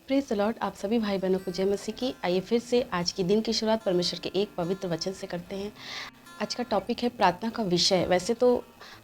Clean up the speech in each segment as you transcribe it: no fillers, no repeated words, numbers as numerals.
Praise the Lord. आप सभी भाई बहनों को जय मसीह की। आइए फिर से आज के दिन की शुरुआत परमेश्वर के एक पवित्र वचन से करते हैं। आज का टॉपिक है प्रार्थना का विषय। वैसे तो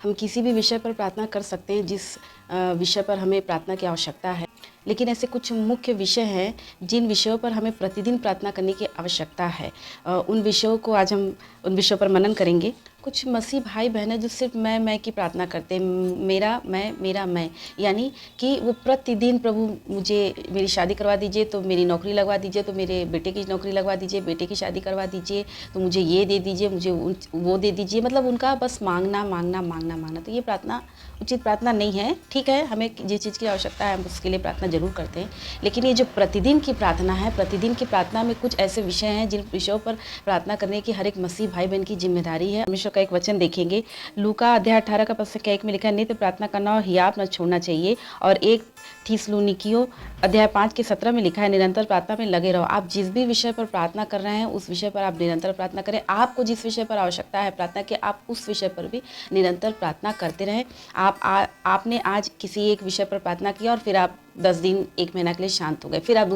हम किसी भी विषय पर प्रार्थना कर सकते हैं जिस विषय पर हमें प्रार्थना की आवश्यकता है, लेकिन ऐसे कुछ मुख्य विषय हैं जिन विषयों पर हमें प्रतिदिन प्रार्थना करने की आवश्यकता है। उन विषयों को आज हम उन विषयों पर मनन करेंगे। कुछ मसीह भाई बहन हैं जो सिर्फ मैं की प्रार्थना करते हैं, मेरा मैं, यानी कि वो प्रतिदिन प्रभु मुझे मेरी शादी करवा दीजिए, तो मेरी नौकरी लगवा दीजिए, तो मेरे बेटे की नौकरी लगवा दीजिए, बेटे की शादी करवा दीजिए, तो मुझे ये दे दीजिए, मुझे वो दे दीजिए। मतलब उनका बस मांगना मांगना मांगना मांगना। तो ये प्रार्थना उचित प्रार्थना नहीं है। ठीक है, हमें जिस चीज़ की आवश्यकता है हम उसके लिए प्रार्थना जरूर करते हैं, लेकिन ये जो प्रतिदिन की प्रार्थना है, प्रतिदिन की प्रार्थना में कुछ ऐसे विषय हैं जिन विषयों पर प्रार्थना करने की हर एक मसीह भाई बहन की जिम्मेदारी है। परमेश्वर का एक वचन देखेंगे, लूका अध्याय 18 का पद संख्या 1 में लिखा है, नित्य प्रार्थना करना और हियाव न छोड़ना चाहिए। और एक थिस्सलुनीकियों अध्याय 5 के 17 में लिखा है, निरंतर प्रार्थना में लगे रहो। आप जिस भी विषय पर प्रार्थना कर रहे हैं उस विषय पर आप निरंतर प्रार्थना करें। आपको जिस विषय पर आवश्यकता है प्रार्थना की, आप उस विषय पर भी निरंतर प्रार्थना करते रहें। आपने आज किसी एक विषय पर प्रार्थना किया और फिर आप 10 दिन 1 महीना के लिए शांत हो गए, फिर आप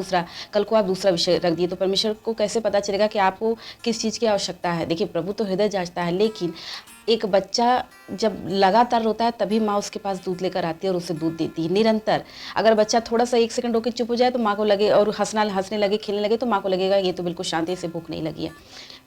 कल को आप दूसरा विषय रख दिए, तो परमेश्वर को कैसे पता चलेगा कि आपको किस चीज़ की आवश्यकता है। देखिए, प्रभु तो हृदय जांचता है, लेकिन एक बच्चा जब लगातार रोता है तभी माँ उसके पास दूध लेकर आती है और उसे दूध देती है निरंतर। अगर बच्चा थोड़ा सा 1 सेकंड होकर चुप हो जाए तो माँ को लगे, और हंसने लगे, खेलने लगे, तो माँ को लगेगा ये तो बिल्कुल शांति से भूख नहीं लगी है।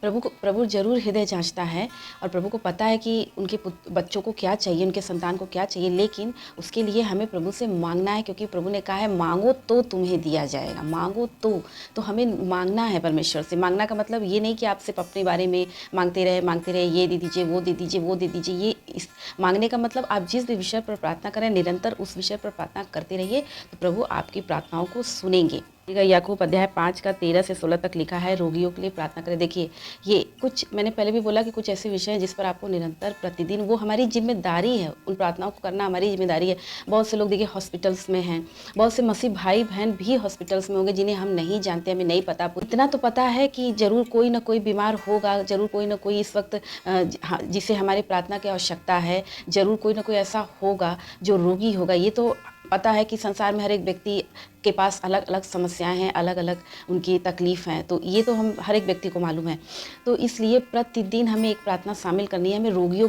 प्रभु जरूर हृदय जांचता है और प्रभु को पता है कि उनके बच्चों को क्या चाहिए, उनके संतान को क्या चाहिए, लेकिन उसके लिए हमें प्रभु से मांगना है, क्योंकि प्रभु ने कहा है मांगो तो तुम्हें दिया जाएगा। मांगो तो हमें मांगना है परमेश्वर से। मांगना का मतलब ये नहीं कि आप सिर्फ अपने बारे में मांगते रहे, ये दे दीजिए, वो दे दीजिए, वो दे दीजिए। ये इस मांगने का मतलब आप जिस भी विषय पर प्रार्थना करें निरंतर उस विषय पर प्रार्थना करते रहिए, तो प्रभु आपकी प्रार्थनाओं को सुनेंगे। याकूब अध्याय 5 का 13 से 16 तक लिखा है, रोगियों के लिए प्रार्थना करें। देखिए, ये कुछ मैंने पहले भी बोला कि कुछ ऐसे विषय हैं जिस पर आपको निरंतर प्रतिदिन, वो हमारी जिम्मेदारी है, उन प्रार्थनाओं को करना हमारी जिम्मेदारी है। बहुत से लोग देखिए हॉस्पिटल्स में हैं, बहुत से मसीह भाई बहन भी हॉस्पिटल्स में होंगे जिन्हें हम नहीं जानते, हमें नहीं पता। इतना तो पता है कि जरूर कोई ना कोई बीमार होगा, जरूर कोई ना कोई इस वक्त जिसे हमारी प्रार्थना की आवश्यकता है, जरूर कोई ना कोई ऐसा होगा जो रोगी होगा। ये तो पता है कि संसार में हर एक व्यक्ति के पास अलग अलग समस्याएं हैं, अलग अलग उनकी तकलीफ हैं, तो ये तो हम हर एक व्यक्ति को मालूम है। तो इसलिए प्रतिदिन हमें एक प्रार्थना शामिल करनी है। हमें रोगियों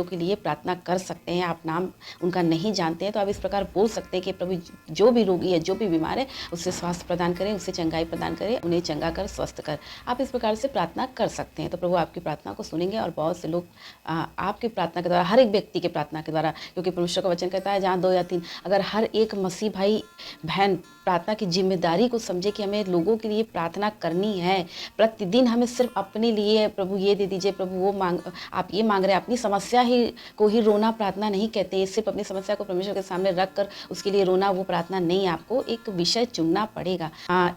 के लिए प्रार्थना कर सकते हैं। आप नाम उनका नहीं जानते हैं तो आप इस प्रकार बोल सकते हैं कि प्रभु जो भी रोगी है, जो भी बीमार है, उसे स्वास्थ्य प्रदान करें, उसे चंगाई प्रदान करें, उन्हें चंगा कर, स्वस्थ कर। आप इस प्रकार से प्रार्थना कर सकते हैं, तो प्रभु आपकी प्रार्थना को सुनेंगे। और बहुत से लोग आपकी प्रार्थना के द्वारा, हर एक व्यक्ति की प्रार्थना के द्वारा, क्योंकि परमेश्वर का वचन कहता है जहाँ 2 या 3, अगर हर एक मसीह भाई बहन प्रार्थना की जिम्मेदारी को समझे कि हमें लोगों के लिए प्रार्थना करनी है, प्रतिदिन हमें सिर्फ अपने लिए प्रभु ये दे दीजिए, प्रभु वो आप ये मांग रहे हैं, अपनी समस्या को ही रोना प्रार्थना नहीं कहते। सिर्फ अपनी समस्या को परमेश्वर के सामने रख कर उसके लिए रोना वो प्रार्थना नहीं। आपको एक विषय चुनना पड़ेगा।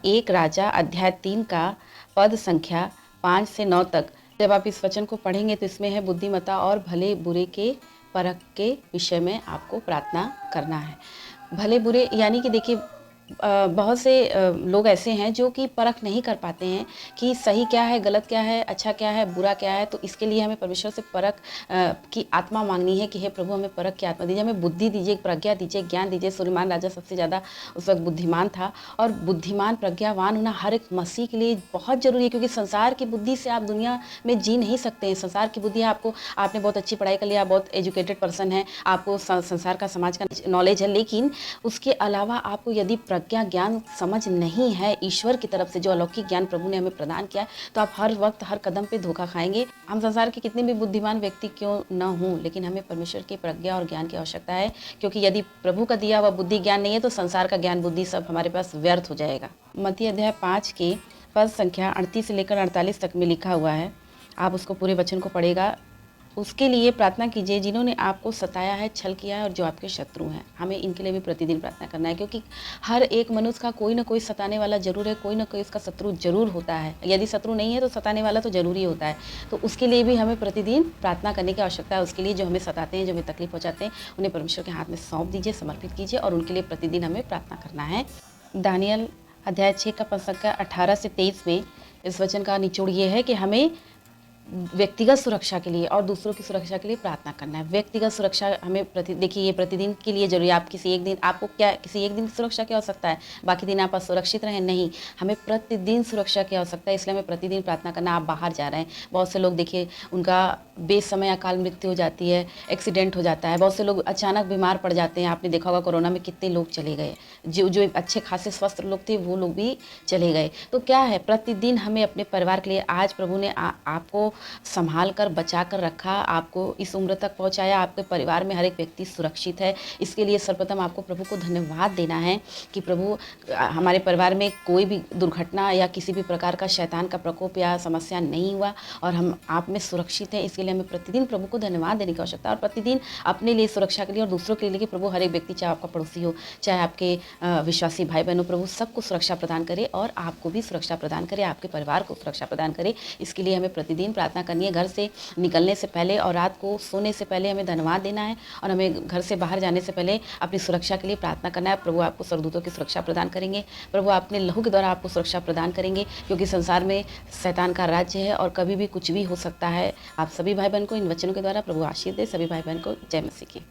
1 राजा अध्याय 3 का पद संख्या 5 से 9 तक जब आप इस वचन को पढ़ेंगे तो इसमें है, बुद्धिमत्ता और भले बुरे के परख के विषय में आपको प्रार्थना करना है। भले बुरे यानी कि देखिए, बहुत से लोग ऐसे हैं जो कि परख नहीं कर पाते हैं कि सही क्या है, गलत क्या है, अच्छा क्या है, बुरा क्या है। तो इसके लिए हमें परमेश्वर से परख की आत्मा मांगनी है कि हे प्रभु हमें परख की आत्मा दीजिए, हमें बुद्धि दीजिए, प्रज्ञा दीजिए, ज्ञान दीजिए। सुलेमान राजा सबसे ज़्यादा उस वक्त बुद्धिमान था, और बुद्धिमान प्रज्ञावान होना हर एक मसीह के लिए बहुत ज़रूरी है, क्योंकि संसार की बुद्धि से आप दुनिया में जी नहीं सकते हैं। संसार की बुद्धि आपने बहुत अच्छी पढ़ाई कर लिया, बहुत एजुकेटेड पर्सन है, आपको संसार का, समाज का नॉलेज है, लेकिन उसके अलावा आपको यदि प्रज्ञा, ज्ञान, समझ नहीं है ईश्वर की तरफ से, जो अलौकिक ज्ञान प्रभु ने हमें प्रदान किया है, तो आप हर वक्त, हर कदम पे धोखा खाएंगे। हम संसार के कितने भी बुद्धिमान व्यक्ति क्यों न हों, लेकिन हमें परमेश्वर की प्रज्ञा और ज्ञान की आवश्यकता है, क्योंकि यदि प्रभु का दिया हुआ बुद्धि ज्ञान नहीं है तो संसार का ज्ञान बुद्धि सब हमारे पास व्यर्थ हो जाएगा। मत्ती अध्याय 5 के पद संख्या 38 से लेकर 48 तक में लिखा हुआ है, आप उसको पूरे वचन को पढ़ेगा। उसके लिए प्रार्थना कीजिए जिन्होंने आपको सताया है, छल किया है और जो आपके शत्रु हैं। हमें इनके लिए भी प्रतिदिन प्रार्थना करना है, क्योंकि हर एक मनुष्य का कोई ना कोई सताने वाला जरूर है, कोई ना कोई उसका शत्रु जरूर होता है। यदि शत्रु नहीं है तो सताने वाला तो जरूरी होता है। तो उसके लिए भी हमें प्रतिदिन प्रार्थना करने की आवश्यकता है। उसके लिए जो हमें सताते हैं, जो हमें तकलीफ पहुँचाते हैं, उन्हें परमेश्वर के हाथ में सौंप दीजिए, समर्पित कीजिए, और उनके लिए प्रतिदिन हमें प्रार्थना करना है। दानियल अध्याय 6 का पद संख्या 18 से 23 में इस वचन का निचोड़ ये है कि हमें व्यक्तिगत सुरक्षा के लिए और दूसरों की सुरक्षा के लिए प्रार्थना करना है। व्यक्तिगत सुरक्षा हमें देखिए ये प्रतिदिन के लिए ज़रूरी है। आप किसी एक दिन आपको क्या किसी एक दिन की सुरक्षा की आवश्यकता है, बाकी दिन आप असुरक्षित रहें, नहीं। हमें प्रतिदिन सुरक्षा की आवश्यकता है, इसलिए हमें प्रतिदिन प्रार्थना करना। आप बाहर जा रहे हैं, बहुत से लोग देखिए उनका बेसमय अकाल मृत्यु हो जाती है, एक्सीडेंट हो जाता है। बहुत से लोग अचानक बीमार पड़ जाते हैं। आपने देखा होगा कोरोना में कितने लोग चले गए, जो अच्छे खासे स्वस्थ लोग थे वो लोग भी चले गए। तो क्या है, प्रतिदिन हमें अपने परिवार के लिए, आज प्रभु ने आपको संभाल कर बचा कर रखा, आपको इस उम्र तक पहुंचाया, आपके परिवार में हर एक व्यक्ति सुरक्षित है। इसके लिए सर्वप्रथम आपको प्रभु को धन्यवाद देना है कि प्रभु हमारे परिवार में कोई भी दुर्घटना या किसी भी प्रकार का शैतान का प्रकोप या समस्या नहीं हुआ और हम आप में सुरक्षित हैं। इसके लिए हमें प्रतिदिन प्रभु को धन्यवाद देने की आवश्यकता है और प्रतिदिन अपने लिए सुरक्षा के लिए और दूसरों के लिए कि प्रभु हर एक व्यक्ति, चाहे आपका पड़ोसी हो, चाहे आपके विश्वासी भाई बहनों, प्रभु सबको सुरक्षा प्रदान करे और आपको भी सुरक्षा प्रदान करे, आपके परिवार को सुरक्षा प्रदान करे। इसके लिए हमें प्रतिदिन प्रार्थना करनी है। घर से निकलने से पहले और रात को सोने से पहले हमें धन्यवाद देना है और हमें घर से बाहर जाने से पहले अपनी सुरक्षा के लिए प्रार्थना करना है। प्रभु आपको स्वर्गदूतों की सुरक्षा प्रदान करेंगे, प्रभु अपने लहू के द्वारा आपको सुरक्षा प्रदान करेंगे, क्योंकि संसार में शैतान का राज्य है और कभी भी कुछ भी हो सकता है। आप सभी भाई बहन को इन वचनों के द्वारा प्रभु आशीष दे। सभी भाई बहन को जय मसीह की।